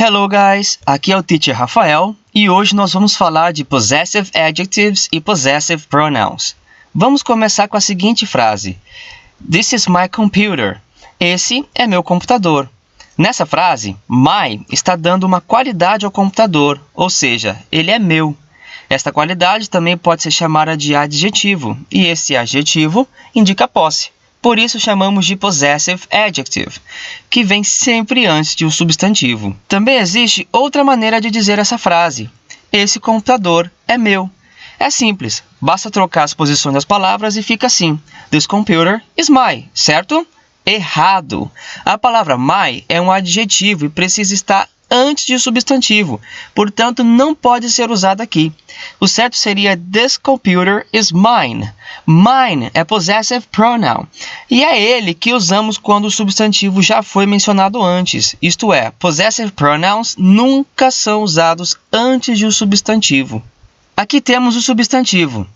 Hello guys, aqui é o Teacher Rafael e hoje nós vamos falar de Possessive Adjectives e Possessive Pronouns. Vamos começar com a seguinte frase: This is my computer. Esse é meu computador. Nessa frase, my está dando uma qualidade ao computador, ou seja, ele é meu. Esta qualidade também pode ser chamada de adjetivo, e esse adjetivo indica posse. Por isso chamamos de Possessive Adjective, que vem sempre antes de um substantivo. Também existe outra maneira de dizer essa frase: esse computador é meu. É simples, basta trocar as posições das palavras e fica assim: This computer is mine, certo? Errado! A palavra my é um adjetivo e precisa estar antes de um substantivo, portanto não pode ser usada aqui. O certo seria This computer is mine. Mine é possessive pronoun e é ele que usamos quando o substantivo já foi mencionado antes. Isto é, possessive pronouns nunca são usados antes de um substantivo. Aqui temos o substantivo.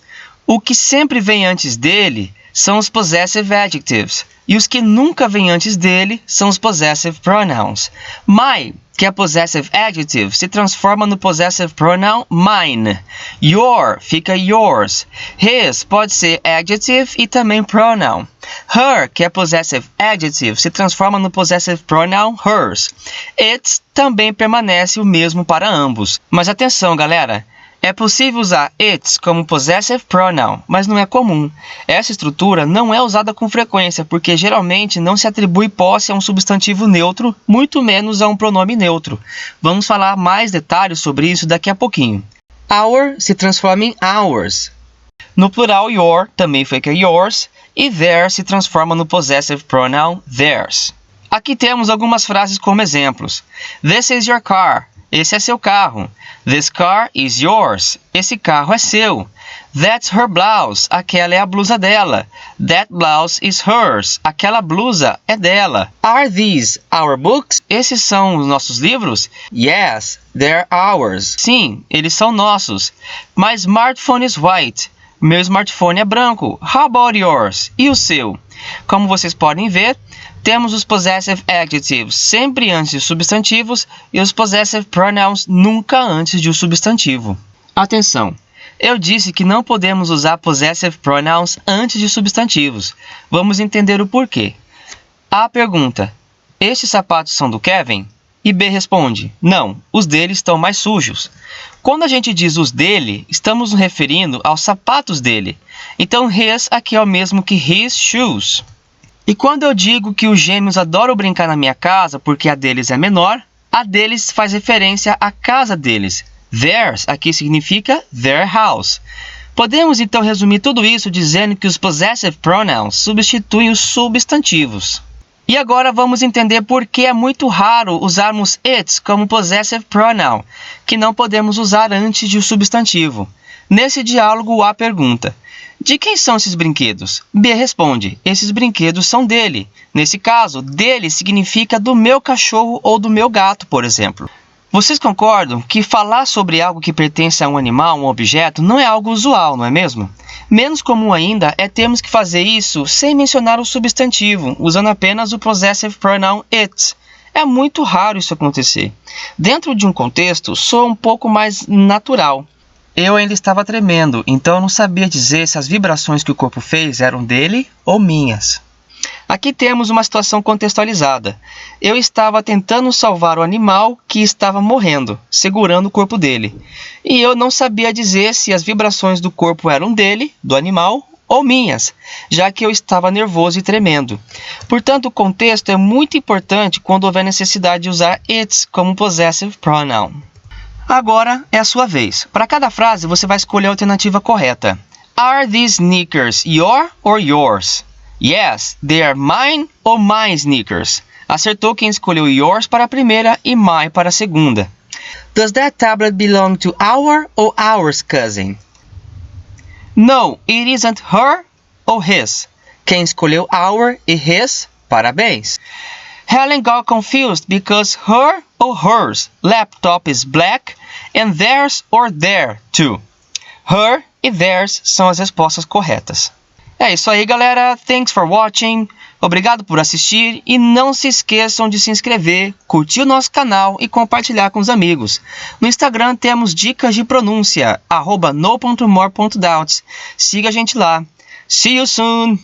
O que sempre vem antes dele são os possessive adjectives e os que nunca vêm antes dele são os possessive pronouns. My, que é possessive adjective, se transforma no possessive pronoun mine. Your fica yours. His pode ser adjective e também pronoun. Her, que é possessive adjective, se transforma no possessive pronoun hers. It também permanece o mesmo para ambos. Mas atenção, galera! É possível usar it como possessive pronoun, mas não é comum. Essa estrutura não é usada com frequência, porque geralmente não se atribui posse a um substantivo neutro, muito menos a um pronome neutro. Vamos falar mais detalhes sobre isso daqui a pouquinho. Our se transforma em ours. No plural, your também fica yours, e their se transforma no possessive pronoun theirs. Aqui temos algumas frases como exemplos. This is your car. Esse é seu carro. This car is yours. Esse carro é seu. That's her blouse. Aquela é a blusa dela. That blouse is hers. Aquela blusa é dela. Are these our books? Esses são os nossos livros? Yes, they're ours. Sim, eles são nossos. My smartphone is white. Meu smartphone é branco. How about yours? E o seu? Como vocês podem ver, temos os possessive adjectives sempre antes de substantivos e os possessive pronouns nunca antes de um substantivo. Atenção! Eu disse que não podemos usar possessive pronouns antes de substantivos. Vamos entender o porquê. A pergunta: estes sapatos são do Kevin? E B responde: não, os dele estão mais sujos. Quando a gente diz os dele, estamos nos referindo aos sapatos dele. Então his aqui é o mesmo que his shoes. E quando eu digo que os gêmeos adoram brincar na minha casa porque a deles é menor, a deles faz referência à casa deles. Theirs aqui significa their house. Podemos então resumir tudo isso dizendo que os possessive pronouns substituem os substantivos. E agora vamos entender por que é muito raro usarmos it como possessive pronoun, que não podemos usar antes de um substantivo. Nesse diálogo, A pergunta: de quem são esses brinquedos? B responde: esses brinquedos são dele. Nesse caso, dele significa do meu cachorro ou do meu gato, por exemplo. Vocês concordam que falar sobre algo que pertence a um animal, um objeto, não é algo usual, não é mesmo? Menos comum ainda é termos que fazer isso sem mencionar o substantivo, usando apenas o possessive pronoun it. É muito raro isso acontecer. Dentro de um contexto, soa um pouco mais natural. Eu ainda estava tremendo, então eu não sabia dizer se as vibrações que o corpo fez eram dele ou minhas. Aqui temos uma situação contextualizada. Eu estava tentando salvar o animal que estava morrendo, segurando o corpo dele. E eu não sabia dizer se as vibrações do corpo eram dele, do animal, ou minhas, já que eu estava nervoso e tremendo. Portanto, o contexto é muito importante quando houver necessidade de usar it como possessive pronoun. Agora é a sua vez. Para cada frase, você vai escolher a alternativa correta. Are these sneakers your or yours? Yes, they are mine or my sneakers. Acertou quem escolheu yours para a primeira e my para a segunda. Does that tablet belong to our or ours cousin? No, it isn't her or his. Quem escolheu our e his, parabéns. Helen got confused because her or hers laptop is black and theirs or their too. Her e theirs são as respostas corretas. É isso aí, galera. Thanks for watching. Obrigado por assistir e não se esqueçam de se inscrever, curtir o nosso canal e compartilhar com os amigos. No Instagram temos dicas de pronúncia, @no.more.doubts. Siga a gente lá. See you soon!